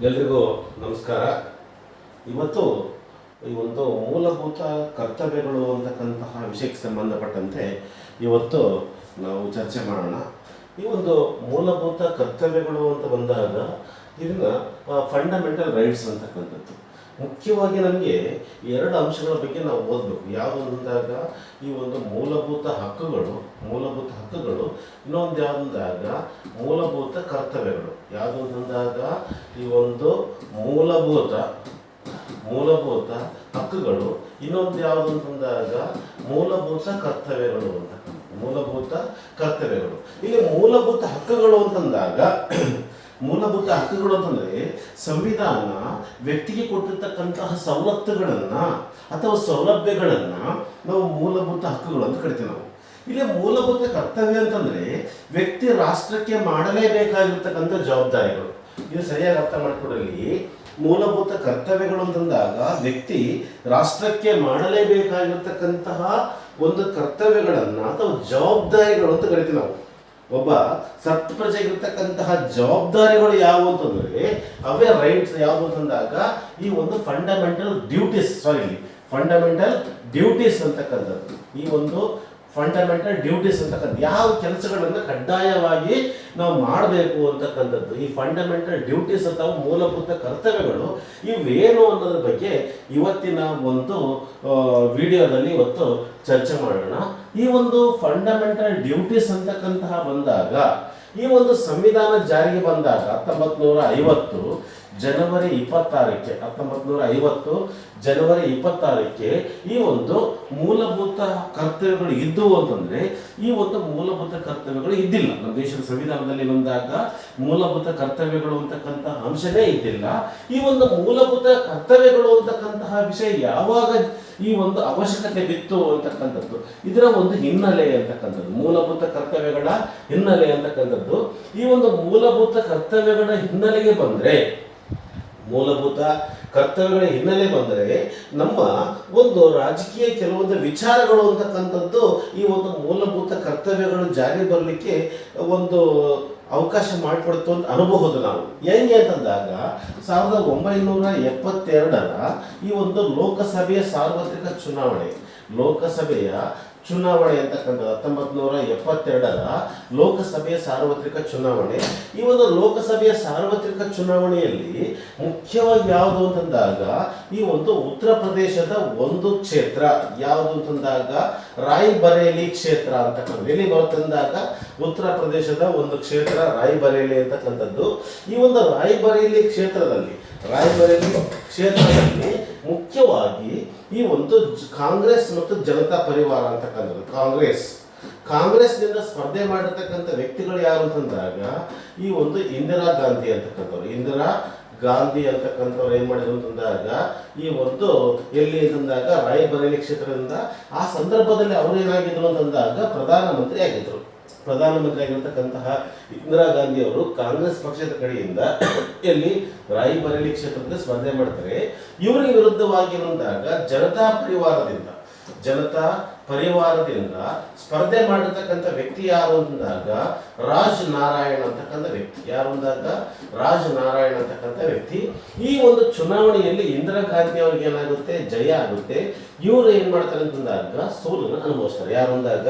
ಎಲ್ರಿಗೂ ನಮಸ್ಕಾರ. ಇವತ್ತು ಈ ಒಂದು ಮೂಲಭೂತ ಕರ್ತವ್ಯಗಳು ಅಂತಕ್ಕಂತಹ ವಿಷಯಕ್ಕೆ ಸಂಬಂಧಪಟ್ಟಂತೆ ಇವತ್ತು ನಾವು ಚರ್ಚೆ ಮಾಡೋಣ. ಈ ಒಂದು ಮೂಲಭೂತ ಕರ್ತವ್ಯಗಳು ಅಂತ ಬಂದಾಗ ಇದನ್ನು ಫಂಡಮೆಂಟಲ್ ರೈಟ್ಸ್ ಅಂತಕ್ಕಂಥದ್ದು ಮುಖ್ಯವಾಗಿ ನಮಗೆ ಎರಡು ಅಂಶಗಳ ಬಗ್ಗೆ ನಾವು ಓದಬೇಕು. ಯಾವುದು ಅಂದಾಗ ಈ ಒಂದು ಮೂಲಭೂತ ಹಕ್ಕುಗಳು, ಇನ್ನೊಂದು ಯಾವುದಂದಾಗ ಮೂಲಭೂತ ಕರ್ತವ್ಯಗಳು. ಯಾವುದು ಅಂತಂದಾಗ ಈ ಒಂದು ಮೂಲಭೂತ ಹಕ್ಕುಗಳು, ಇನ್ನೊಂದು ಯಾವುದು ಅಂತಂದಾಗ ಮೂಲಭೂತ ಕರ್ತವ್ಯಗಳು ಮೂಲಭೂತ ಕರ್ತವ್ಯಗಳು. ಇಲ್ಲಿ ಮೂಲಭೂತ ಹಕ್ಕುಗಳು ಅಂತಂದಾಗ ಅಂತಂದರೆ ಸಂವಿಧಾನ ವ್ಯಕ್ತಿಗೆ ಕೊಟ್ಟಿರ್ತಕ್ಕಂತಹ ಸವಲತ್ತುಗಳನ್ನು ಅಥವಾ ಸೌಲಭ್ಯಗಳನ್ನು ನಾವು ಮೂಲಭೂತ ಹಕ್ಕುಗಳು ಅಂತ ಕರಿತೀವಿ. ನಾವು ಇಲ್ಲಿ ಮೂಲಭೂತ ಕರ್ತವ್ಯ ಅಂತಂದರೆ ವ್ಯಕ್ತಿ ರಾಷ್ಟ್ರಕ್ಕೆ ಮಾಡಲೇಬೇಕಾಗಿರ್ತಕ್ಕಂಥ ಜವಾಬ್ದಾರಿಗಳು. ಇದು ಸರಿಯಾಗಿ ಅರ್ಥ ಮಾಡ್ಕೊಡಲಿ. ಮೂಲಭೂತ ಕರ್ತವ್ಯಗಳು ಅಂತಂದಾಗ ವ್ಯಕ್ತಿ ರಾಷ್ಟ್ರಕ್ಕೆ ಮಾಡಲೇಬೇಕಾಗಿರ್ತಕ್ಕಂತಹ ಒಂದು ಕರ್ತವ್ಯಗಳನ್ನು ಅಥವಾ ಜವಾಬ್ದಾರಿಗಳು ಅಂತ ಕರಿತೀವಿ ನಾವು. ಒಬ್ಬ ಸತ್ ಪ್ರಜೆಗಿರ್ತಕ್ಕಂತಹ ಜವಾಬ್ದಾರಿಗಳು ಯಾವುವು ಅಂತಂದ್ರೆ ಅವೇ ರೈಟ್ಸ್ ಯಾವುದು ಅಂತಂದಾಗ ಈ ಒಂದು ಫಂಡಮೆಂಟಲ್ ಡ್ಯೂಟೀಸ್ ಅಂತಕ್ಕಂಥದ್ದು. ಈ ಒಂದು ಫಂಡಮೆಂಟಲ್ ಡ್ಯೂಟೀಸ್ ಅಂತಕ್ಕಂಥ ಯಾವ ಕೆಲಸಗಳನ್ನು ಕಡ್ಡಾಯವಾಗಿ ನಾವು ಮಾಡಬೇಕು ಅಂತಕ್ಕಂಥದ್ದು ಈ ಫಂಡಮೆಂಟಲ್ ಡ್ಯೂಟೀಸ್ ಅಥವಾ ಮೂಲಭೂತ ಕರ್ತವ್ಯಗಳು ಇವೇನು ಅನ್ನೋದ್ರ ಬಗ್ಗೆ ಇವತ್ತಿನ ಒಂದು ವಿಡಿಯೋದಲ್ಲಿ ಇವತ್ತು ಚರ್ಚೆ ಮಾಡೋಣ. ಈ ಒಂದು ಫಂಡಮೆಂಟಲ್ ಡ್ಯೂಟೀಸ್ ಅಂತಕ್ಕಂತಹ ಬಂದಾಗ ಈ ಒಂದು ಸಂವಿಧಾನ ಜಾರಿಗೆ ಬಂದಾಗ 1950 ಜನವರಿ 26ಕ್ಕೆ ಈ ಒಂದು ಮೂಲಭೂತ ಕರ್ತವ್ಯಗಳು ಇದ್ದವು ಅಂತಂದ್ರೆ ಈ ಒಂದು ಮೂಲಭೂತ ಕರ್ತವ್ಯಗಳು ಇದ್ದಿಲ್ಲ. ನಮ್ಮ ದೇಶದ ಸಂವಿಧಾನದಲ್ಲಿ ಬಂದಾಗ ಮೂಲಭೂತ ಕರ್ತವ್ಯಗಳು ಅಂತಕ್ಕಂಥ ಅಂಶನೇ ಇದ್ದಿಲ್ಲ. ಈ ಒಂದು ಮೂಲಭೂತ ಕರ್ತವ್ಯಗಳು ಅಂತಕ್ಕಂತಹ ವಿಷಯ ಯಾವಾಗ ಈ ಒಂದು ಅವಶ್ಯಕತೆ ಬಿತ್ತು ಅಂತಕ್ಕಂಥದ್ದು ಇದರ ಒಂದು ಹಿನ್ನೆಲೆ ಅಂತಕ್ಕಂಥದ್ದು ಮೂಲಭೂತ ಕರ್ತವ್ಯಗಳ ಹಿನ್ನೆಲೆ ಅಂತಕ್ಕಂಥದ್ದು. ಈ ಒಂದು ಮೂಲಭೂತ ಕರ್ತವ್ಯಗಳ ಹಿನ್ನೆಲೆಗೆ ಬಂದ್ರೆ ನಮ್ಮ ಒಂದು ರಾಜಕೀಯ ಕೆಲವೊಂದು ವಿಚಾರಗಳು ಅಂತಕ್ಕಂಥದ್ದು ಈ ಒಂದು ಮೂಲಭೂತ ಕರ್ತವ್ಯಗಳು ಜಾರಿ ಬರಲಿಕ್ಕೆ ಒಂದು ಅವಕಾಶ ಮಾಡಿಕೊಡ್ತು ಅಂತ ಅನುಭವದ ನಾವು. ಹೆಂಗೆ ಅಂತಂದಾಗ 1972ರ ಈ ಒಂದು ಲೋಕಸಭೆಯ ಸಾರ್ವತ್ರಿಕ ಚುನಾವಣೆ ಅಂತಕ್ಕಂಥದ್ದು 1972ರ ಲೋಕಸಭೆಯ ಸಾರ್ವತ್ರಿಕ ಚುನಾವಣೆ. ಈ ಒಂದು ಲೋಕಸಭೆಯ ಸಾರ್ವತ್ರಿಕ ಚುನಾವಣೆಯಲ್ಲಿ ಮುಖ್ಯವಾಗಿ ಯಾವುದು ಅಂತಂದಾಗ ಈ ಒಂದು ಉತ್ತರ ಪ್ರದೇಶದ ಒಂದು ಕ್ಷೇತ್ರ ಯಾವುದು ಅಂತಂದಾಗ ರಾಯ್ಬರೇಲಿ ಕ್ಷೇತ್ರ ಅಂತಕ್ಕಂಥದ್ದು. ಎಲ್ಲಿ ಬರುತ್ತಂದಾಗ ಉತ್ತರ ಪ್ರದೇಶದ ಒಂದು ಕ್ಷೇತ್ರ ರಾಯ್ಬರೇಲಿ ಅಂತಕ್ಕಂಥದ್ದು. ಈ ಒಂದು ರಾಯ್ಬರೇಲಿ ಕ್ಷೇತ್ರದಲ್ಲಿ ಮುಖ್ಯವಾಗಿ ಈ ಒಂದು ಕಾಂಗ್ರೆಸ್ ಮತ್ತು ಜನತಾ ಪರಿವಾರ ಅಂತಕ್ಕಂಥದ್ದು ಕಾಂಗ್ರೆಸ್ನಿಂದ ಸ್ಪರ್ಧೆ ಮಾಡಿರ್ತಕ್ಕಂಥ ವ್ಯಕ್ತಿಗಳು ಯಾರು ಅಂತಂದಾಗ ಈ ಒಂದು ಇಂದಿರಾ ಗಾಂಧಿ ಅಂತಕ್ಕಂಥವ್ರು ಏನ್ ಮಾಡಿದ್ರು ಅಂತಂದಾಗ ಈ ಒಂದು ಎಲ್ಲಿ ಅಂತಂದಾಗ ರಾಯ್ಬರೇಲಿ ಕ್ಷೇತ್ರದಿಂದ ಆ ಸಂದರ್ಭದಲ್ಲಿ ಅವರು ಏನಾಗಿದ್ರು ಅಂತಂದಾಗ ಪ್ರಧಾನಮಂತ್ರಿ ಆಗಿರತಕ್ಕಂತಹ ಇಂದಿರಾ ಗಾಂಧಿ ಅವರು ಕಾಂಗ್ರೆಸ್ ಪಕ್ಷದ ಕಡೆಯಿಂದ ಎಲ್ಲಿ ರಾಯ್ಬರೇಲಿ ಕ್ಷೇತ್ರದಿಂದ ಸ್ಪರ್ಧೆ ಮಾಡ್ತಾರೆ. ಇವರಿಗೆ ವಿರುದ್ಧವಾಗಿರುವಾಗ ಜನತಾ ಪರಿವಾರದಿಂದ ಸ್ಪರ್ಧೆ ಮಾಡಿರ್ತಕ್ಕಂಥ ವ್ಯಕ್ತಿ ಯಾರು ಅಂದಾಗ ರಾಜ್ ನಾರಾಯಣ್ ಅಂತಕ್ಕಂಥ ವ್ಯಕ್ತಿ. ಈ ಒಂದು ಚುನಾವಣೆಯಲ್ಲಿ ಇಂದಿರಾ ಗಾಂಧಿ ಅವರಿಗೆ ಏನಾಗುತ್ತೆ, ಜಯ ಆಗುತ್ತೆ. ಇವರು ಏನ್ ಮಾಡ್ತಾರೆ ಅಂತಂದಾಗ ಸೋಲನ್ನು ಅನುಭವಿಸ್ತಾರೆ. ಯಾರು ಅಂದಾಗ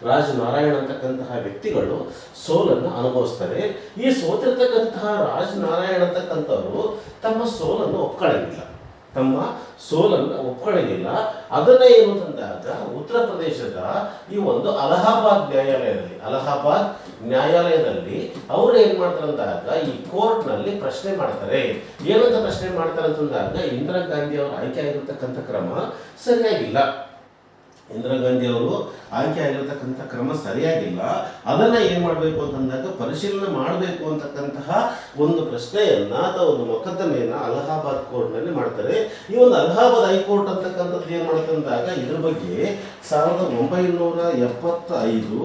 ರಾಜ್ ನಾರಾಯಣ್ ಅಂತಕ್ಕಂತಹ ವ್ಯಕ್ತಿಗಳು ಸೋಲನ್ನು ಅನುಭವಿಸ್ತಾರೆ. ಈ ಸೋತಿರ್ತಕ್ಕಂತಹ ರಾಜ್ ನಾರಾಯಣ್ ಅಂತಕ್ಕಂಥವ್ರು ತಮ್ಮ ಸೋಲನ್ನು ಒಪ್ಕೊಳ್ಳಂಗಿಲ್ಲ. ಅದನ್ನ ಏನು ಅಂತಂದಾಗ ಉತ್ತರ ಪ್ರದೇಶದ ಈ ಒಂದು ಅಲಹಾಬಾದ್ ನ್ಯಾಯಾಲಯದಲ್ಲಿ ಅವರು ಏನ್ ಮಾಡ್ತಾರೆ ಅಂದಾಗ ಈ ಕೋರ್ಟ್ ನಲ್ಲಿ ಪ್ರಶ್ನೆ ಮಾಡ್ತಾರೆ. ಏನಂತ ಪ್ರಶ್ನೆ ಮಾಡ್ತಾರೆ ಅಂತಂದಾಗ ಇಂದಿರಾ ಗಾಂಧಿ ಅವರು ಆಯ್ಕೆ ಆಗಿರ್ತಕ್ಕಂಥ ಕ್ರಮ ಸರಿಯಾಗಿಲ್ಲ. ಅದನ್ನ ಏನ್ ಮಾಡಬೇಕು ಅಂತಂದಾಗ ಪರಿಶೀಲನೆ ಮಾಡಬೇಕು ಅಂತಕ್ಕಂತಹ ಒಂದು ಪ್ರಶ್ನೆಯನ್ನ ಅಥವಾ ಒಂದು ಮೊಕದ್ದಮೆಯನ್ನ ಅಲಹಾಬಾದ್ ಕೋರ್ಟ್ ನಲ್ಲಿ ಮಾಡ್ತಾರೆ. ಈ ಒಂದು ಅಲಹಾಬಾದ್ ಹೈಕೋರ್ಟ್ ಅಂತಕ್ಕಂಥದ್ದು ಏನ್ ಮಾಡುತ್ತೆ ಅಂದಾಗ ಇದ್ರ ಬಗ್ಗೆ 1975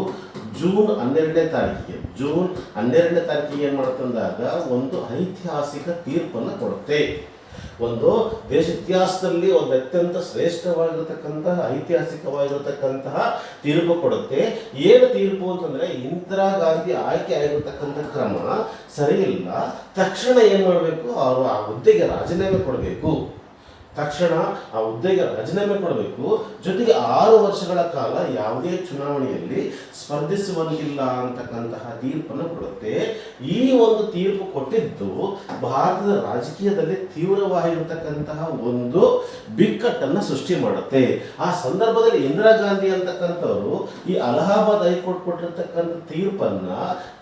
ಜೂನ್ 12ನೇ ತಾರೀಕಿಗೆ ಏನ್ ಮಾಡುತ್ತೆ ಅಂದಾಗ ಒಂದು ಐತಿಹಾಸಿಕ ತೀರ್ಪನ್ನು ಕೊಡುತ್ತೆ. ಒಂದು ದೇಶ ಇತಿಹಾಸದಲ್ಲಿ ಒಂದು ಅತ್ಯಂತ ಶ್ರೇಷ್ಠವಾಗಿರತಕ್ಕಂತಹ ಐತಿಹಾಸಿಕವಾಗಿರತಕ್ಕಂತಹ ತೀರ್ಪು ಕೊಡುತ್ತೆ. ಏನು ತೀರ್ಪು ಅಂತಂದ್ರೆ ಇಂದಿರಾ ಗಾಂಧಿ ಆಯ್ಕೆ ಆಗಿರತಕ್ಕಂಥ ಕ್ರಮ ಸರಿಯಿಲ್ಲ, ತಕ್ಷಣ ಏನು ಮಾಡಬೇಕು, ಅವರು ಆ ಹುದ್ದೆಗೆ ರಾಜೀನಾಮೆ ಕೊಡಬೇಕು, ತಕ್ಷಣ ಆ ಹುದ್ದೆಗೆ ರಾಜೀನಾಮೆ ಕೊಡಬೇಕು, ಜೊತೆಗೆ 6 ವರ್ಷಗಳ ಕಾಲ ಯಾವುದೇ ಚುನಾವಣೆಯಲ್ಲಿ ಸ್ಪರ್ಧಿಸುವಂತಿಲ್ಲ ಅಂತಕ್ಕಂತಹ ತೀರ್ಪನ್ನು ಕೊಡುತ್ತೆ. ಈ ಒಂದು ತೀರ್ಪು ಕೊಟ್ಟಿದ್ದು ಭಾರತದ ರಾಜಕೀಯದಲ್ಲಿ ತೀವ್ರವಾಗಿರತಕ್ಕಂತಹ ಒಂದು ಬಿಕ್ಕಟ್ಟನ್ನು ಸೃಷ್ಟಿ ಮಾಡುತ್ತೆ. ಆ ಸಂದರ್ಭದಲ್ಲಿ ಇಂದಿರಾ ಗಾಂಧಿ ಅಂತಕ್ಕಂಥವ್ರು ಈ ಅಲಹಾಬಾದ್ ಹೈಕೋರ್ಟ್ ಕೊಟ್ಟಿರ್ತಕ್ಕಂಥ ತೀರ್ಪನ್ನ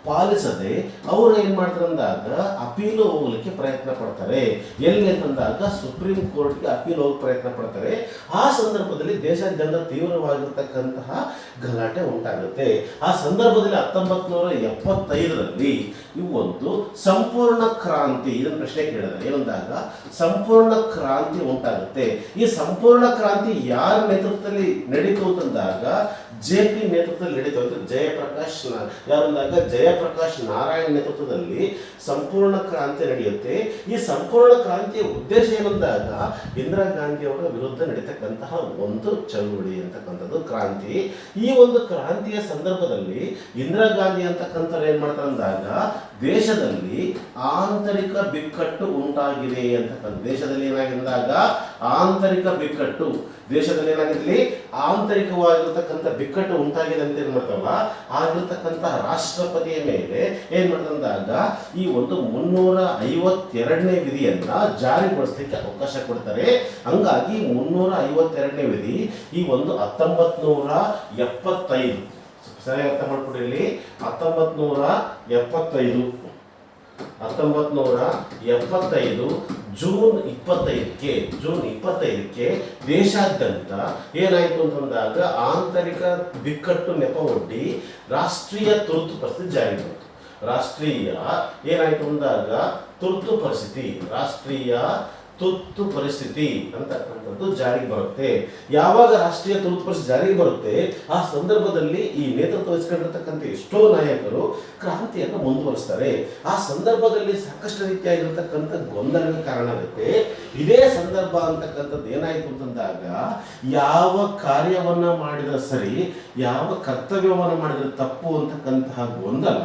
ಪಾಲಿಸದೆ ಅವರು ಏನ್ ಮಾಡ್ತಾರೆ ಅಂದಾಗ ಅಪೀಲು ಹೋಗ್ಲಿಕ್ಕೆ ಪ್ರಯತ್ನ ಪಡ್ತಾರೆ. ಎಲ್ಲಿ ಅಂತಂದಾಗ ಸುಪ್ರೀಂ ಕೋರ್ಟ್ಗೆ ಅಪೀಲ್ ಹೋಗಿ ಪ್ರಯತ್ನ ಪಡ್ತಾರೆ. ಆ ಸಂದರ್ಭದಲ್ಲಿ ದೇಶಾದ್ಯಂತ ತೀವ್ರವಾಗಿರ್ತಕ್ಕಂತಹ ಗಲಾಟೆ ಉಂಟಾಗುತ್ತೆ. ಆ ಸಂದರ್ಭದಲ್ಲಿ 1975ರಲ್ಲಿ ಇವು ಒಂದು ಸಂಪೂರ್ಣ ಕ್ರಾಂತಿ, ಇದನ್ನು ಪ್ರಶ್ನೆ ಕೇಳಿದ್ರೆ ಏನಂದಾಗ ಸಂಪೂರ್ಣ ಕ್ರಾಂತಿ ಉಂಟಾಗುತ್ತೆ. ಈ ಸಂಪೂರ್ಣ ಕ್ರಾಂತಿ ಯಾರ ನೇತೃತ್ವದಲ್ಲಿ ನಡೀತು ಅಂತಂದಾಗ JP ನೇತೃತ್ವದಲ್ಲಿ ನಡೀತು ಅಂತ ಜಯಪ್ರಕಾಶ್ ಯಾರಂದಾಗ ಜಯಪ್ರಕಾಶ್ ನಾರಾಯಣ್ ನೇತೃತ್ವದಲ್ಲಿ ಸಂಪೂರ್ಣ ಕ್ರಾಂತಿ ನಡೆಯುತ್ತೆ. ಈ ಸಂಪೂರ್ಣ ಕ್ರಾಂತಿಯ ಉದ್ದೇಶ ಏನಂದಾಗ ಇಂದಿರಾ ಗಾಂಧಿ ಅವರ ವಿರುದ್ಧ ನಡೀತಕ್ಕಂತಹ ಒಂದು ಚಳುವಳಿ ಅಂತಕ್ಕಂಥದ್ದು ಕ್ರಾಂತಿ. ಈ ಒಂದು ಕ್ರಾಂತಿಯ ಸಂದರ್ಭದಲ್ಲಿ ಇಂದಿರಾ ಗಾಂಧಿ ಅಂತಕ್ಕಂಥವ್ರು ಏನ್ ಮಾಡ್ತಾರೆ ಅಂದಾಗ ದೇಶದಲ್ಲಿ ಆಂತರಿಕ ಬಿಕ್ಕಟ್ಟು ಉಂಟಾಗಿದೆ ಅಂತಕ್ಕಂಥ, ದೇಶದಲ್ಲಿ ಏನಾಗಿದ್ದಾಗ ಆಂತರಿಕ ಬಿಕ್ಕಟ್ಟು, ದೇಶದಲ್ಲಿ ಏನಾಗಿರಲಿ ಆಂತರಿಕವಾಗಿರ್ತಕ್ಕಂಥ ಬಿಕ್ಕಟ್ಟು ಉಂಟಾಗಿದೆ ಅಂತ ಏನ್ ಮಾಡ್ತಾರಲ್ಲ, ಆಗಿರ್ತಕ್ಕಂತಹ ರಾಷ್ಟ್ರಪತಿಯ ಮೇಲೆ ಏನ್ ಮಾಡ್ತಂದಾಗ ಈ ಒಂದು 352ನೇ ವಿಧಿಯನ್ನ ಜಾರಿಗೊಳಿಸಲಿಕ್ಕೆ ಅವಕಾಶ ಕೊಡ್ತಾರೆ. ಹಂಗಾಗಿ 352ನೇ ವಿಧಿ ಈ ಒಂದು 1975 ಸರಿಯಾಗಿ ಅರ್ಥ ಮಾಡ್ಕೊಡಿರಲಿ, 1975 ಜೂನ್ 25ಕ್ಕೆ ದೇಶಾದ್ಯಂತ ಏನಾಯಿತು ಅಂತಂದಾಗ ಆಂತರಿಕ ಬಿಕ್ಕಟ್ಟು ನೆಪವೊಡ್ಡಿ ರಾಷ್ಟ್ರೀಯ ತುರ್ತು ಪರಿಸ್ಥಿತಿ ಜಾರಿ ಬಂತು. ರಾಷ್ಟ್ರೀಯ ಏನಾಯಿತು ಅಂದಾಗ ತುರ್ತು ಪರಿಸ್ಥಿತಿ, ರಾಷ್ಟ್ರೀಯ ತುರ್ತು ಪರಿಸ್ಥಿತಿ ಅಂತಕ್ಕಂಥದ್ದು ಜಾರಿಗೆ ಬರುತ್ತೆ. ಯಾವಾಗ ರಾಷ್ಟ್ರೀಯ ತುರ್ತು ಪರಿಸ್ಥಿತಿ ಜಾರಿಗೆ ಬರುತ್ತೆ ಆ ಸಂದರ್ಭದಲ್ಲಿ ಈ ನೇತೃತ್ವ ವಹಿಸಿಕೊಂಡಿರ್ತಕ್ಕಂಥ ಎಷ್ಟೋ ನಾಯಕರು ಕ್ರಾಂತಿಯನ್ನು ಮುಂದುವರಿಸ್ತಾರೆ. ಆ ಸಂದರ್ಭದಲ್ಲಿ ಸಾಕಷ್ಟು ರೀತಿಯಾಗಿರ್ತಕ್ಕಂಥ ಗೊಂದಲಕ್ಕೆ ಕಾರಣ ಆಗುತ್ತೆ. ಇದೇ ಸಂದರ್ಭ ಅಂತಕ್ಕಂಥದ್ದು ಏನಾಯಿತು ಅಂತಂದಾಗ ಯಾವ ಕಾರ್ಯವನ್ನ ಮಾಡಿದ್ರೆ ಸರಿ, ಯಾವ ಕರ್ತವ್ಯವನ್ನು ಮಾಡಿದ್ರೆ ತಪ್ಪು ಅಂತಕ್ಕಂತಹ ಗೊಂದಲ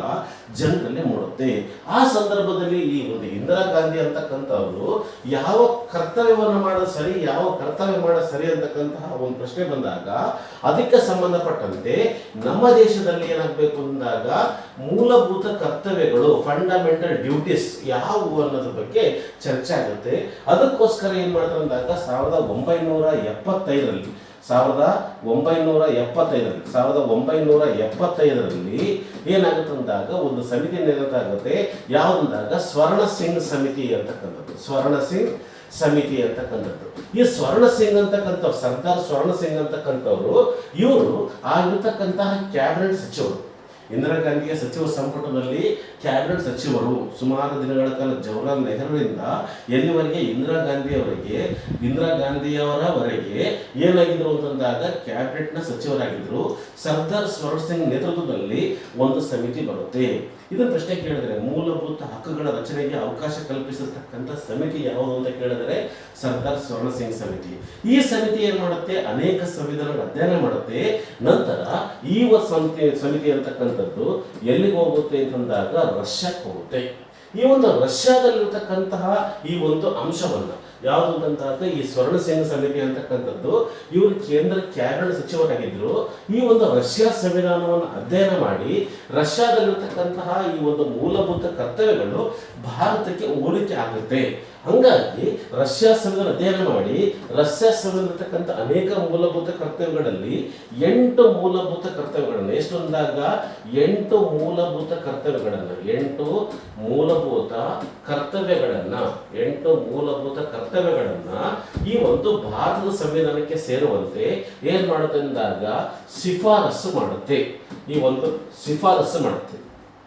ಜನರಲ್ಲಿ ಮೂಡುತ್ತೆ. ಆ ಸಂದರ್ಭದಲ್ಲಿ ಈ ಒಂದು ಇಂದಿರಾ ಗಾಂಧಿ ಅಂತಕ್ಕಂಥವ್ರು ಯಾವ ಕರ್ತವ್ಯವನ್ನು ಮಾಡೋದು ಸರಿ, ಯಾವ ಕರ್ತವ್ಯ ಮಾಡೋದು ಸರಿ ಅಂತಕ್ಕಂತಹ ಒಂದು ಪ್ರಶ್ನೆ ಬಂದಾಗ ಅದಕ್ಕೆ ಸಂಬಂಧಪಟ್ಟಂತೆ ನಮ್ಮ ದೇಶದಲ್ಲಿ ಏನಾಗಬೇಕು ಅಂದಾಗ ಮೂಲಭೂತ ಕರ್ತವ್ಯಗಳು, ಫಂಡಮೆಂಟಲ್ ಡ್ಯೂಟೀಸ್ ಯಾವುವು ಅನ್ನೋದ್ರ ಬಗ್ಗೆ ಚರ್ಚೆ ಆಗುತ್ತೆ. ಅದಕ್ಕೋಸ್ಕರ ಏನ್ ಮಾಡ್ತಾರೆ ಅಂದಾಗ 1975ರಲ್ಲಿ ಏನಾಗುತ್ತೆ ಒಂದು ಸಮಿತಿ ನೇತೃತ್ವ ಆಗುತ್ತೆ. ಯಾವುದಂದಾಗ ಸ್ವರ್ಣ ಸಿಂಗ್ ಸಮಿತಿ ಅಂತಕ್ಕಂಥದ್ದು, ಸ್ವರ್ಣ ಸಿಂಗ್ ಸಮಿತಿ ಅಂತಕ್ಕಂಥದ್ದು. ಈ ಸ್ವರ್ಣ ಸಿಂಗ್ ಅಂತಕ್ಕಂಥವ್ರು, ಸರ್ದಾರ್ ಸ್ವರ್ಣ ಸಿಂಗ್ ಅಂತಕ್ಕಂಥವ್ರು, ಇವರು ಆಗಿರ್ತಕ್ಕಂತಹ ಕ್ಯಾಬಿನೆಟ್ ಸಚಿವರು. ಇಂದಿರಾ ಗಾಂಧಿಯ ಸಚಿವ ಸಂಪುಟದಲ್ಲಿ ಕ್ಯಾಬಿನೆಟ್ ಸಚಿವರು ಸುಮಾರು ದಿನಗಳ ಕಾಲ ಜವಾಹರ್ಲಾಲ್ ನೆಹರುವಿಂದ ಎಲ್ಲಿವರೆಗೆ ಇಂದಿರಾ ಗಾಂಧಿಯವರವರೆಗೆ ಏನಾಗಿದ್ರು ಅಂತಂದಾಗ ಕ್ಯಾಬಿನೆಟ್ನ ಸಚಿವರಾಗಿದ್ರು. ಸರ್ದಾರ್ ಸ್ವರ್ಣ ಸಿಂಗ್ ನೇತೃತ್ವದಲ್ಲಿ ಒಂದು ಸಮಿತಿ ಬರುತ್ತೆ. ಇದನ್ನು ಪ್ರಶ್ನೆ ಕೇಳಿದ್ರೆ ಮೂಲಭೂತ ಹಕ್ಕುಗಳ ರಚನೆಗೆ ಅವಕಾಶ ಕಲ್ಪಿಸಿರ್ತಕ್ಕಂಥ ಸಮಿತಿ ಯಾವುದು ಅಂತ ಕೇಳಿದರೆ ಸರ್ದಾರ್ ಸ್ವರ್ಣ ಸಿಂಗ್ ಸಮಿತಿ. ಈ ಸಮಿತಿ ಏನ್ ಮಾಡುತ್ತೆ, ಅನೇಕ ಸಂವಿಧಾನಗಳ ಅಧ್ಯಯನ ಮಾಡುತ್ತೆ. ನಂತರ ಈ ಸಮಿತಿ ಅಂತಕ್ಕಂಥದ್ದು ಎಲ್ಲಿಗೆ ಹೋಗುತ್ತೆ ಅಂತಂದಾಗ ರಷ್ಯಾಕ್ಕೆ ಹೋಗುತ್ತೆ. ಈ ಒಂದು ರಷ್ಯಾದಲ್ಲಿರ್ತಕ್ಕಂತಹ ಈ ಒಂದು ಅಂಶವನ್ನ ಯಾವುದು ಅಂತಂದಾಗ ಈ ಸ್ವರ್ಣ ಸಿಂಗ್ ಸಮಿತಿ ಅಂತಕ್ಕಂಥದ್ದು, ಇವರು ಕೇಂದ್ರ ಕ್ಯಾಬಿನೆಟ್ ಸಚಿವರಾಗಿದ್ರು. ಈ ಒಂದು ರಷ್ಯಾ ಸಂವಿಧಾನವನ್ನು ಅಧ್ಯಯನ ಮಾಡಿ ರಷ್ಯಾದಲ್ಲಿರ್ತಕ್ಕಂತಹ ಈ ಒಂದು ಮೂಲಭೂತ ಕರ್ತವ್ಯಗಳು ಭಾರತಕ್ಕೆ ಹೋಲಿಕೆ ಆಗುತ್ತೆ. ಹಂಗಾಗಿ ರಷ್ಯಾ ಸಂವಿಧಾನ ಅಧ್ಯಯನ ಮಾಡಿ ರಷ್ಯಾ ಸಂವಿಧಾನದಲ್ಲಿರ್ತಕ್ಕಂಥ ಅನೇಕ ಮೂಲಭೂತ ಕರ್ತವ್ಯಗಳಲ್ಲಿ 8 ಮೂಲಭೂತ ಕರ್ತವ್ಯಗಳನ್ನು ಎಷ್ಟೊಂದಾಗ 8 ಮೂಲಭೂತ ಕರ್ತವ್ಯಗಳನ್ನ ಈ ಒಂದು ಭಾರತದ ಸಂವಿಧಾನಕ್ಕೆ ಸೇರುವಂತೆ ಏನ್ ಮಾಡುತ್ತೆ ಅಂದಾಗ ಶಿಫಾರಸು ಮಾಡುತ್ತೆ.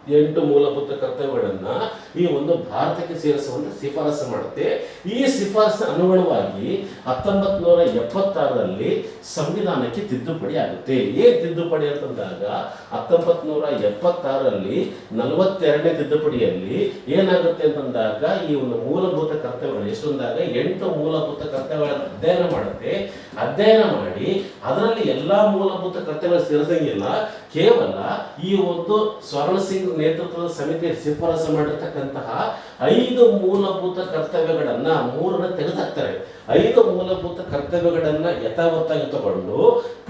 8 ಮೂಲಭೂತ ಕರ್ತವ್ಯಗಳನ್ನ ಈ ಒಂದು ಭಾರತಕ್ಕೆ ಸೇರಿಸುವಂತ ಶಿಫಾರಸು ಮಾಡುತ್ತೆ. ಈ ಶಿಫಾರಸು ಅನುಗುಣವಾಗಿ 1976ರಲ್ಲಿ ಸಂವಿಧಾನಕ್ಕೆ ತಿದ್ದುಪಡಿ ಆಗುತ್ತೆ. ಏನ್ ತಿದ್ದುಪಡಿ ಅಂತಂದಾಗ 1976ರಲ್ಲಿ 42ನೇ ತಿದ್ದುಪಡಿಯಲ್ಲಿ ಏನಾಗುತ್ತೆ ಅಂತಂದಾಗ ಈ ಒಂದು ಮೂಲಭೂತ ಕರ್ತವ್ಯಗಳು ಎಷ್ಟೊಂದಾಗ 8 ಮೂಲಭೂತ ಕರ್ತವ್ಯಗಳನ್ನು ಅಧ್ಯಯನ ಮಾಡುತ್ತೆ. ಅಧ್ಯಯನ ಮಾಡಿ ಅದರಲ್ಲಿ ಎಲ್ಲಾ ಮೂಲಭೂತ ಕರ್ತವ್ಯಗಳು ಸೇರಿಸಂಗಿಲ್ಲ, ಕೇವಲ ಈ ಒಂದು ಸ್ವರ್ಣ ಸಿಂಗ್ ನೇತೃತ್ವದ ಸಮಿತಿ ಶಿಫಾರಸು ಮಾಡಿರ್ತಕ್ಕಂತಹ 5 ಮೂಲಭೂತ ಕರ್ತವ್ಯಗಳನ್ನ 3ನ್ನ ತೆಗೆದುಹಾಕ್ತಾರೆ. 5 ಮೂಲಭೂತ ಕರ್ತವ್ಯಗಳನ್ನ ಯಥಾವತ್ತಾಗಿ ತಗೊಂಡು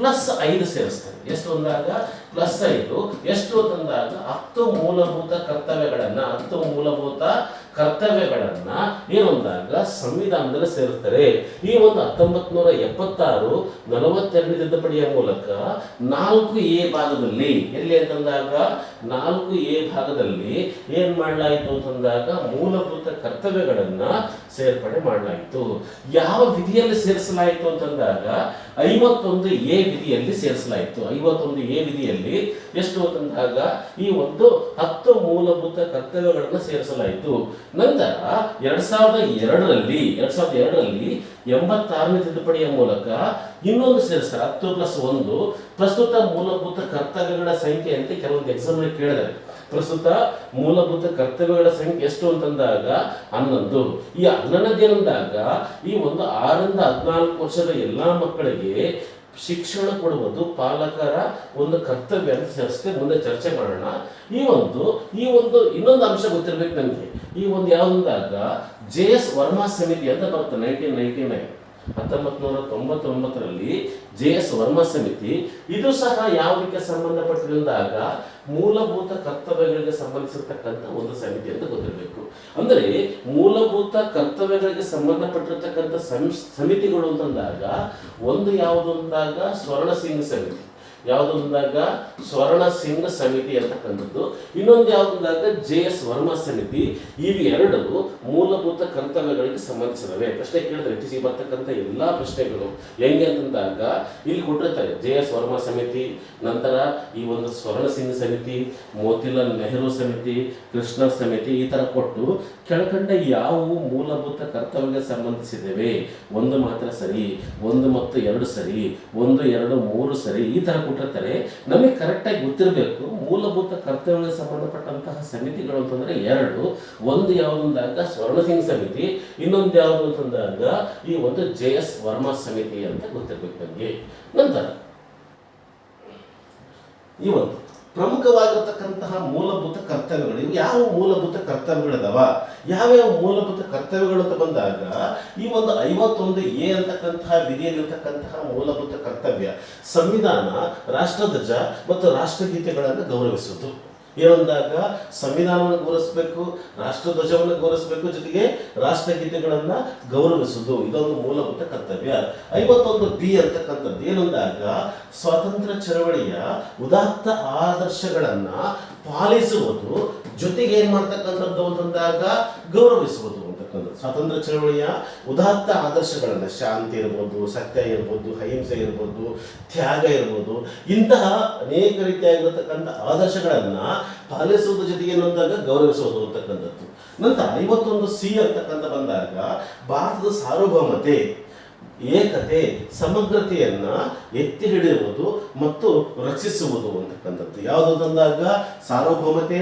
+5 ಸೇರಿಸ್ತಾರೆ. ಎಷ್ಟು ಅಂದಾಗ +5 ಎಷ್ಟು ಅಂತಂದಾಗ 10 ಮೂಲಭೂತ ಕರ್ತವ್ಯಗಳನ್ನ ಏನೊಂದಾಗ ಸಂವಿಧಾನದಲ್ಲಿ ಸೇರಿಸ್ತಾರೆ. ಈ ಒಂದು 1976 42ನೇ ತಿದ್ದುಪಡಿಯ ಮೂಲಕ 4A ಭಾಗದಲ್ಲಿ ಎಲ್ಲಿ ಅಂತಂದಾಗ 4A ಭಾಗದಲ್ಲಿ ಏನ್ ಮಾಡಲಾಯಿತು ಅಂತಂದಾಗ ಮೂಲಭೂತ ಕರ್ತವ್ಯಗಳನ್ನ ಸೇರ್ಪಡೆ ಮಾಡಲಾಯಿತು. ಯಾವ ವಿಧಿಯಲ್ಲಿ ಸೇರಿಸಲಾಯಿತು ಅಂತಂದಾಗ 51A ವಿಧಿಯಲ್ಲಿ ಸೇರಿಸಲಾಯಿತು. 51A ವಿಧಿಯಲ್ಲಿ ಎಷ್ಟು ಅಂತಂದಾಗ ಈ ಒಂದು 10 ಮೂಲಭೂತ ಕರ್ತವ್ಯಗಳನ್ನು ಸೇರಿಸಲಾಯಿತು. ನಂತರ 2002ರಲ್ಲಿ 86ನೇ ತಿದ್ದುಪಡಿಯ ಮೂಲಕ ಇನ್ನೊಂದು ಸೇರಿಸ್ತಾರೆ 10+1. ಪ್ರಸ್ತುತ ಮೂಲಭೂತ ಕರ್ತವ್ಯಗಳ ಸಂಖ್ಯೆ ಅಂತ ಕೆಲವೊಂದು ಎಕ್ಸಾಮ್ ಕೇಳಿದ್ದಾರೆ. ಪ್ರಸ್ತುತ ಮೂಲಭೂತ ಕರ್ತವ್ಯಗಳ ಸಂಖ್ಯೆ ಎಷ್ಟು ಅಂತಂದಾಗ 11. ಈ 11 ಏನಂದಾಗ ಈ ಒಂದು 6ರಿಂದ 14 ವರ್ಷದ ಎಲ್ಲಾ ಮಕ್ಕಳಿಗೆ ಶಿಕ್ಷಣ ಕೊಡುವುದು ಪಾಲಕರ ಒಂದು ಕರ್ತವ್ಯ ಅಂತ ಸೇರಿಸ್ತೆ. ಮುಂದೆ ಚರ್ಚೆ ಮಾಡೋಣ. ಈ ಒಂದು ಇನ್ನೊಂದು ಅಂಶ ಗೊತ್ತಿರ್ಬೇಕು ನಮಗೆ. ಈ ಒಂದು ಯಾವ್ದಾಗ JS ವರ್ಮಾ ಸಮಿತಿ ಅಂತ ಬರುತ್ತೆ 1999ರಲ್ಲಿ JS ವರ್ಮಾ ಸಮಿತಿ. ಇದು ಸಹ ಯಾವುದಕ್ಕೆ ಸಂಬಂಧಪಟ್ಟಿರುವಾಗ ಮೂಲಭೂತ ಕರ್ತವ್ಯಗಳಿಗೆ ಸಂಬಂಧಿಸಿರ್ತಕ್ಕಂಥ ಒಂದು ಸಮಿತಿ ಅಂತ ಗೊತ್ತಿರಬೇಕು. ಅಂದ್ರೆ ಮೂಲಭೂತ ಕರ್ತವ್ಯಗಳಿಗೆ ಸಂಬಂಧಪಟ್ಟಿರ್ತಕ್ಕಂಥ ಸಮಿತಿಗಳು ಅಂತಂದಾಗ ಒಂದು ಯಾವುದು ಅಂದಾಗ ಸ್ವರ್ಣ ಸಿಂಗ್ ಸಮಿತಿ, ಯಾವುದು ಅಂದಾಗ ಸ್ವರ್ಣ ಸಿಂಗ್ ಸಮಿತಿ ಅಂತಕ್ಕಂಥದ್ದು, ಇನ್ನೊಂದು ಯಾವುದಂದಾಗ JS ವರ್ಮಾ ಸಮಿತಿ. ಇವೆರಡು ಮೂಲಭೂತ ಕರ್ತವ್ಯಗಳಿಗೆ ಸಂಬಂಧಿಸಿದವೆ. ಪ್ರಶ್ನೆ ಕೇಳಿದ್ರೆ ಇತ್ತೀಚೆಗೆ ಬರ್ತಕ್ಕಂಥ ಎಲ್ಲಾ ಪ್ರಶ್ನೆಗಳು ಹೆಂಗೆ ಅಂತಂದಾಗ ಇಲ್ಲಿ ಕೊಟ್ಟಿರ್ತಾರೆ JS ವರ್ಮಾ ಸಮಿತಿ, ನಂತರ ಈ ಒಂದು ಸ್ವರ್ಣ ಸಿಂಗ್ ಸಮಿತಿ, ಮೋತಿಲಾಲ್ ನೆಹರು ಸಮಿತಿ, ಕೃಷ್ಣ ಸಮಿತಿ, ಈ ತರ ಕೊಟ್ಟು ಕೆಳಕಂಡ ಯಾವುವು ಮೂಲಭೂತ ಕರ್ತವ್ಯಕ್ಕೆ ಸಂಬಂಧಿಸಿದ್ದೇವೆ 1 ಮಾತ್ರ ಸರಿ, 1 ಮತ್ತು 2 ಸರಿ, 1, 2, 3 ಸರಿ, ಈ ತರ ಕೊಟ್ಟಿರ್ತಾರೆ. ನಮಗೆ ಕರೆಕ್ಟಾಗಿ ಗೊತ್ತಿರಬೇಕು ಮೂಲಭೂತ ಕರ್ತವ್ಯಗಳಿಗೆ ಸಂಬಂಧಪಟ್ಟಂತಹ ಸಮಿತಿಗಳು ಅಂತಂದ್ರೆ 2. ಒಂದು ಯಾವುದಂದಾಗ ಸ್ವರ್ಣ ಸಿಂಗ್ ಸಮಿತಿ, ಇನ್ನೊಂದು ಯಾವುದು ಅಂತಂದಾಗ ಈ ಒಂದು JS ವರ್ಮಾ ಸಮಿತಿ ಅಂತ ಗೊತ್ತಿರಬೇಕು ನಮಗೆ. ನಂತರ ಈ ಒಂದು ಪ್ರಮುಖವಾಗಿರ್ತಕ್ಕಂತಹ ಮೂಲಭೂತ ಕರ್ತವ್ಯಗಳು, ಇವು ಯಾವ ಮೂಲಭೂತ ಕರ್ತವ್ಯಗಳಿದಾವ, ಯಾವ್ಯಾವ ಮೂಲಭೂತ ಕರ್ತವ್ಯಗಳು ಅಂತ ಬಂದಾಗ ಈ ಒಂದು 51A ಅಂತಕ್ಕಂತಹ ವಿಧಿಯಲ್ಲಿರ್ತಕ್ಕಂತಹ ಮೂಲಭೂತ ಕರ್ತವ್ಯ ಸಂವಿಧಾನ, ರಾಷ್ಟ್ರಧ್ವಜ ಮತ್ತು ರಾಷ್ಟ್ರಗೀತೆಗಳನ್ನು ಗೌರವಿಸುವುದು. ಏನಂದಾಗ ಸಂವಿಧಾನವನ್ನು ಗೌರವಿಸಬೇಕು, ರಾಷ್ಟ್ರಧ್ವಜವನ್ನು ಗೌರವಿಸಬೇಕು, ಜೊತೆಗೆ ರಾಷ್ಟ್ರಗೀತೆಗಳನ್ನ ಗೌರವಿಸುವುದು, ಇದೊಂದು ಮೂಲಭೂತ ಕರ್ತವ್ಯ. 51B ಅಂತಕ್ಕಂಥದ್ದು ಏನಂದಾಗ ಸ್ವಾತಂತ್ರ್ಯ ಚಳವಳಿಯ ಉದಾತ್ತ ಆದರ್ಶಗಳನ್ನ ಪಾಲಿಸುವುದು, ಜೊತೆಗೆ ಏನ್ ಮಾಡ್ತಕ್ಕಂಥದ್ದು ಅಂತಂದಾಗ ಗೌರವಿಸುವುದು ಅಂತಕ್ಕಂಥದ್ದು. ಸ್ವಾತಂತ್ರ್ಯ ಚಳವಳಿಯ ಉದಾತ್ತ ಆದರ್ಶಗಳನ್ನ, ಶಾಂತಿ ಇರ್ಬೋದು, ಸತ್ಯ ಇರ್ಬೋದು, ಅಹಿಂಸೆ ಇರ್ಬೋದು, ತ್ಯಾಗ ಇರ್ಬೋದು, ಇಂತಹ ಅನೇಕ ರೀತಿಯಾಗಿರತಕ್ಕಂಥ ಆದರ್ಶಗಳನ್ನ ಪಾಲಿಸುವುದ್ರ ಜೊತೆಗೆ ಏನಂದಾಗ ಗೌರವಿಸುವುದು ಅಂತಕ್ಕಂಥದ್ದು. ನಂತರ 51C ಅಂತಕ್ಕಂಥ ಬಂದಾಗ ಭಾರತದ ಸಾರ್ವಭೌಮತೆ, ಏಕತೆ, ಸಮಗ್ರತೆಯನ್ನ ಎತ್ತಿ ಹಿಡಿಯುವುದು ಮತ್ತು ರಕ್ಷಿಸುವುದು ಅಂತಕ್ಕಂಥದ್ದು. ಯಾವುದು ಅಂದಾಗ ಸಾರ್ವಭೌಮತೆ,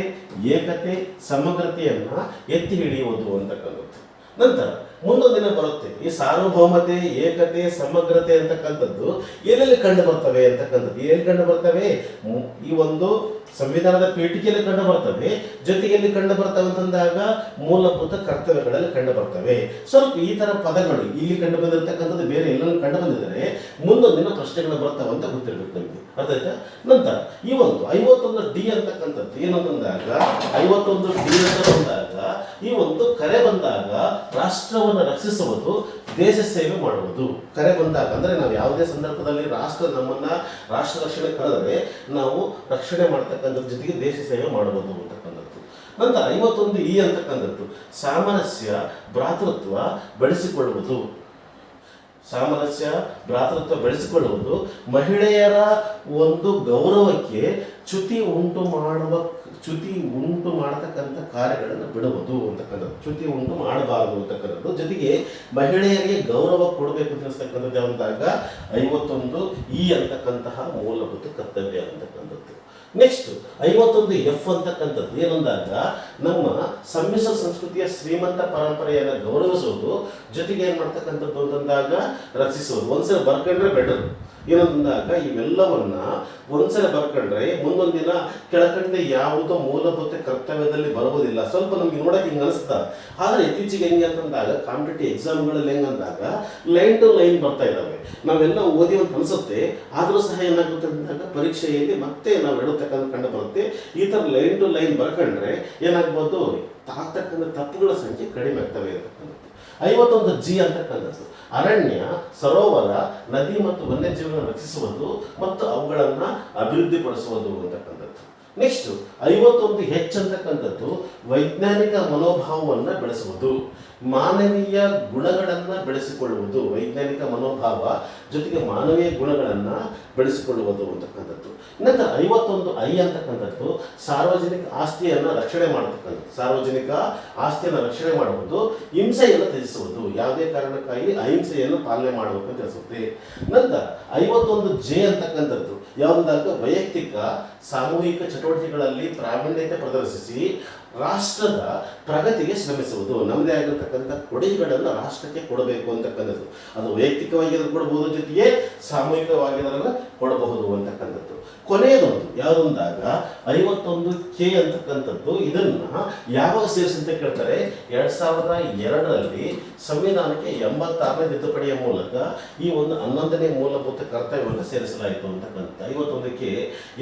ಏಕತೆ, ಸಮಗ್ರತೆಯನ್ನ ಎತ್ತಿ ಹಿಡಿಯುವುದು ಅಂತಕ್ಕಂಥದ್ದು. ನಂತರ ಮುಂದೊಂದಿನ ಬರುತ್ತೆ ಈ ಸಾರ್ವಭೌಮತೆ, ಏಕತೆ, ಸಮಗ್ರತೆ ಅಂತಕ್ಕಂಥದ್ದು ಎಲ್ಲೆಲ್ಲಿ ಕಂಡು ಬರ್ತವೆ ಅಂತಕ್ಕಂಥದ್ದು. ಎಲ್ಲಿ ಕಂಡು ಬರ್ತವೆ? ಈ ಒಂದು ಸಂವಿಧಾನದ ಪೀಠಿಕೆಯಲ್ಲಿ ಕಂಡು ಬರ್ತವೆ, ಜೊತೆಯಲ್ಲಿ ಕಂಡು ಬರ್ತವೆ ಅಂತಂದಾಗ ಮೂಲಭೂತ ಕರ್ತವ್ಯಗಳಲ್ಲಿ ಕಂಡು ಬರ್ತವೆ. ಸ್ವಲ್ಪ ಈ ತರ ಪದಗಳು ಇಲ್ಲಿ ಕಂಡು ಬಂದಿರತಕ್ಕಂಥದ್ದು ಬೇರೆ ಎಲ್ಲರೂ ಕಂಡು ಬಂದಿದ್ದಾರೆ, ಮುಂದೊಂದಿನ ಪ್ರಶ್ನೆಗಳು ಬರ್ತಾವೆ ಅಂತ ಗೊತ್ತಿರಬೇಕು ನಮಗೆ. ಅರ್ಥ ಆಯ್ತಾ? ನಂತರ ಈ ಒಂದು 51D ಅಂತಕ್ಕಂಥದ್ದು ಏನಂತಂದಾಗ 51D ಅಂತ ಬಂದಾಗ ಈ ಒಂದು ಕರೆ ಬಂದಾಗ ರಾಷ್ಟ್ರವನ್ನು ರಕ್ಷಿಸುವುದು, ದೇಶ ಸೇವೆ ಮಾಡುವುದು. ಕರೆ ಬಂದಾಗ ಅಂದ್ರೆ ನಾವು ಯಾವುದೇ ಸಂದರ್ಭದಲ್ಲಿ ನಮ್ಮನ್ನ ರಾಷ್ಟ್ರ ರಕ್ಷಣೆ ಕರೆದರೆ ನಾವು ರಕ್ಷಣೆ ಮಾಡ್ತಕ್ಕಂಥದ್ರ ಜೊತೆಗೆ ದೇಶ ಸೇವೆ ಮಾಡಬಹುದು ಅಂತಕ್ಕಂಥದ್ದು. ನಂತರ 51E ಅಂತಕ್ಕಂಥದ್ದು ಸಾಮರಸ್ಯ, ಭ್ರಾತೃತ್ವ ಬೆಳೆಸಿಕೊಳ್ಳುವುದು. ಸಾಮರಸ್ಯ, ಭ್ರಾತೃತ್ವ ಬೆಳೆಸಿಕೊಳ್ಳುವುದು, ಮಹಿಳೆಯರ ಒಂದು ಗೌರವಕ್ಕೆ ಚ್ಯುತಿ ಉಂಟು ಮಾಡತಕ್ಕಂಥ ಕಾರ್ಯಗಳನ್ನು ಬಿಡುವುದು ಅಂತಕ್ಕಂಥದ್ದು, ಚ್ಯುತಿ ಉಂಟು ಮಾಡಬಾರದು ಅಂತಕ್ಕಂಥದ್ದು. ಜೊತೆಗೆ ಮಹಿಳೆಯರಿಗೆ ಗೌರವ ಕೊಡಬೇಕು ತಿಳಿಸ್ತಕ್ಕಂಥದ್ದು ಅಂದಾಗ 51 ಈ ಅಂತಕ್ಕಂತಹ ಮೂಲಭೂತ ಕರ್ತವ್ಯ ಅಂತಕ್ಕಂಥದ್ದು. ನೆಕ್ಸ್ಟ್ 51 ಅಂತಕ್ಕಂಥದ್ದು ಏನಂದಾಗ ನಮ್ಮ ಸಮ್ಮಿಶ್ರ ಸಂಸ್ಕೃತಿಯ ಶ್ರೀಮಂತ ಪರಂಪರೆಯನ್ನು ಗೌರವಿಸುವುದು, ಜೊತೆಗೆ ಏನು ಮಾಡ್ತಕ್ಕಂಥದ್ದು ಅಂತಂದಾಗ ರಕ್ಷಿಸುವುದು. ಒಂದ್ಸಲ ಬರ್ಕೊಂಡ್ರೆ ಬೆಟರ್. ಏನಂದಾಗ ಇವೆಲ್ಲವನ್ನ ಒಂದ್ಸಲ ಬರ್ಕೊಂಡ್ರೆ ಮುಂದೊಂದು ದಿನ ಕೆಳಕಂಡೆ ಯಾವುದೋ ಮೂಲಭೂತ ಕರ್ತವ್ಯದಲ್ಲಿ ಬರುವುದಿಲ್ಲ. ಸ್ವಲ್ಪ ನಮ್ಗೆ ನೋಡಕ್ಕೆ ಹಿಂಗೆ ಅನಿಸ್ತಾ. ಆದರೆ ಇತ್ತೀಚೆಗೆ ಹೆಂಗೆ ಅಂತಂದಾಗ ಕಾಂಪಿಟೇಟಿವ್ ಎಕ್ಸಾಮ್ಗಳಲ್ಲಿ ಹೆಂಗಂದಾಗ ಲೈನ್ ಟು ಲೈನ್ ಬರ್ತಾ ಇದ್ದಾವೆ. ನಾವೆಲ್ಲ ಓದಿ ಅಂತ ಅನಿಸುತ್ತೆ, ಆದರೂ ಸಹ ಏನಾಗುತ್ತೆ ಅಂದಾಗ ಪರೀಕ್ಷೆಯಲ್ಲಿ ಮತ್ತೆ ನಾವು ಹೇಳತಕ್ಕಂಥ ಕಂಡು ಬರುತ್ತೆ. ಈ ಥರ ಲೈನ್ ಟು ಲೈನ್ ಬರ್ಕೊಂಡ್ರೆ ಏನಾಗ್ಬೋದು, ಆಗ್ತಕ್ಕಂಥ ತಪ್ಪುಗಳ ಸಂಖ್ಯೆ ಕಡಿಮೆ ಆಗ್ತವೆ ಇರತಕ್ಕಂಥದ್ದು. 51 G ಅಂತಕ್ಕಂಥದ್ದು ಅರಣ್ಯ, ಸರೋವರ, ನದಿ ಮತ್ತು ವನ್ಯಜೀವಿಗಳನ್ನು ರಕ್ಷಿಸುವುದು ಮತ್ತು ಅವುಗಳನ್ನು ಅಭಿವೃದ್ಧಿಪಡಿಸುವುದು ಅಂತಕ್ಕಂಥದ್ದು. ನೆಕ್ಸ್ಟ್ 51 ಅಂತಕ್ಕಂಥದ್ದು ವೈಜ್ಞಾನಿಕ ಮನೋಭಾವವನ್ನು ಬೆಳೆಸುವುದು, ಮಾನವೀಯ ಗುಣಗಳನ್ನು ಬೆಳೆಸಿಕೊಳ್ಳುವುದು. ವೈಜ್ಞಾನಿಕ ಮನೋಭಾವ ಜೊತೆಗೆ ಮಾನವೀಯ ಗುಣಗಳನ್ನು ಬೆಳೆಸಿಕೊಳ್ಳುವುದು ಅಂತಕ್ಕಂಥದ್ದು. ನಂತರ 51 ಅಂತಕ್ಕಂಥದ್ದು ಸಾರ್ವಜನಿಕ ಆಸ್ತಿಯನ್ನು ರಕ್ಷಣೆ ಮಾಡತಕ್ಕಂಥದ್ದು. ಸಾರ್ವಜನಿಕ ಆಸ್ತಿಯನ್ನು ರಕ್ಷಣೆ ಮಾಡುವುದು, ಹಿಂಸೆಯನ್ನು ತ್ಯಜಿಸುವುದು. ಯಾವುದೇ ಕಾರಣಕ್ಕಾಗಿ ಅಹಿಂಸೆಯನ್ನು ಪಾಲನೆ ಮಾಡಬೇಕು ಅಂತ ತಿಳಿಸುತ್ತೆ. ನಂತರ 51 ಅಂತಕ್ಕಂಥದ್ದು ಯಾವುದಾಗ ವೈಯಕ್ತಿಕ ಸಾಮೂಹಿಕ ಚಟುವಟಿಕೆಗಳಲ್ಲಿ ಪ್ರಾವೀಣ್ಯತೆ ಪ್ರದರ್ಶಿಸಿ ರಾಷ್ಟ್ರದ ಪ್ರಗತಿಗೆ ಶ್ರಮಿಸುವುದು. ನಮ್ಮದೇ ಆಗಿರತಕ್ಕಂಥ ಕೊಡುಗೆಗಳನ್ನು ರಾಷ್ಟ್ರಕ್ಕೆ ಕೊಡಬೇಕು ಅಂತಕ್ಕಂಥದ್ದು. ಅದು ವೈಯಕ್ತಿಕವಾಗಿ ಕೊಡಬಹುದು, ಜೊತೆಗೆ ಸಾಮೂಹಿಕವಾಗಿ ಕೊಡಬಹುದು ಅಂತಕ್ಕಂಥದ್ದು. ಕೊನೆಯದೊಂದು ಯಾವುದಂದಾಗ 51 ಅಂತಕ್ಕಂಥದ್ದು ಇದನ್ನ ಯಾವಾಗ ಸೇರಿಸಿ ಅಂತ ಕೇಳ್ತಾರೆ. 2002ರಲ್ಲಿ ಸಂವಿಧಾನಕ್ಕೆ 86ನೇ ತಿದ್ದುಪಡಿಯ ಮೂಲಕ ಈ ಒಂದು 11ನೇ ಮೂಲಭೂತ ಕರ್ತವ್ಯವನ್ನು ಸೇರಿಸಲಾಯಿತು ಅಂತಕ್ಕಂಥ 51ಕ್ಕೆ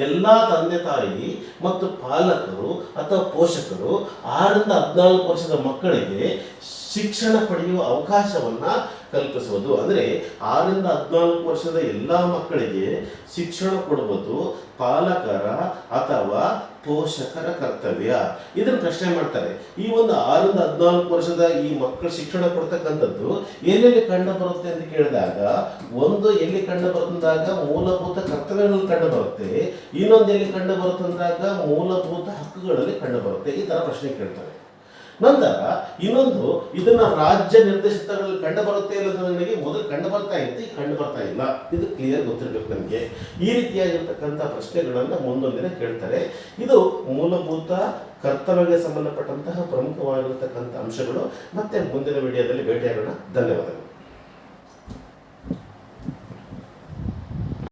ಎಲ್ಲ ತಂದೆ ತಾಯಿ ಮತ್ತು ಪಾಲಕರು ಅಥವಾ ಪೋಷಕರು 6ರಿಂದ 14 ವರ್ಷದ ಮಕ್ಕಳಿಗೆ ಶಿಕ್ಷಣ ಪಡೆಯುವ ಅವಕಾಶವನ್ನ ಕಲ್ಪಿಸುವುದು. ಅಂದರೆ 6ರಿಂದ 14 ವರ್ಷದ ಎಲ್ಲ ಮಕ್ಕಳಿಗೆ ಶಿಕ್ಷಣ ಕೊಡುವುದು ಪಾಲಕರ ಅಥವಾ ಪೋಷಕರ ಕರ್ತವ್ಯ. ಇದನ್ನು ಪ್ರಶ್ನೆ ಮಾಡ್ತಾರೆ. ಈ ಒಂದು 6ರಿಂದ 14 ವರ್ಷದ ಈ ಮಕ್ಕಳು ಶಿಕ್ಷಣ ಕೊಡ್ತಕ್ಕಂಥದ್ದು ಎಲ್ಲೆಲ್ಲಿ ಕಂಡು ಬರುತ್ತೆ ಅಂತ ಕೇಳಿದಾಗ, ಒಂದು ಎಲ್ಲಿ ಕಂಡು ಬರುತ್ತಂದಾಗ ಮೂಲಭೂತ ಕರ್ತವ್ಯಗಳಲ್ಲಿ ಕಂಡು ಬರುತ್ತೆ, ಇನ್ನೊಂದು ಎಲ್ಲಿ ಕಂಡು ಬರುತ್ತಂದಾಗ ಮೂಲಭೂತ ಹಕ್ಕುಗಳಲ್ಲಿ ಕಂಡು ಬರುತ್ತೆ. ಈ ತರ ಪ್ರಶ್ನೆ ಕೇಳ್ತಾರೆ. ನಂತರ ಇನ್ನೊಂದು ಇದನ್ನ ರಾಜ್ಯ ನಿರ್ದೇಶಿತಗಳಲ್ಲಿ ಕಂಡು ಬರುತ್ತೆ ಇಲ್ಲ ನನಗೆ ಮೊದಲು ಕಂಡು ಬರ್ತಾ ಇತ್ತು, ಈಗ ಕಂಡು ಬರ್ತಾ ಇಲ್ಲ. ಇದು ಕ್ಲಿಯರ್ ಗೊತ್ತಿರಬೇಕು ನಮಗೆ. ಈ ರೀತಿಯಾಗಿರ್ತಕ್ಕಂಥ ಪ್ರಶ್ನೆಗಳನ್ನು ಮುಂದೊಂದಿನ ಕೇಳ್ತಾರೆ. ಇದು ಮೂಲಭೂತ ಕರ್ತವ್ಯಕ್ಕೆ ಸಂಬಂಧಪಟ್ಟಂತಹ ಪ್ರಮುಖವಾಗಿರ್ತಕ್ಕಂಥ ಅಂಶಗಳು. ಮತ್ತೆ ಮುಂದಿನ ವಿಡಿಯೋದಲ್ಲಿ ಭೇಟಿಯಾಗೋಣ. ಧನ್ಯವಾದಗಳು.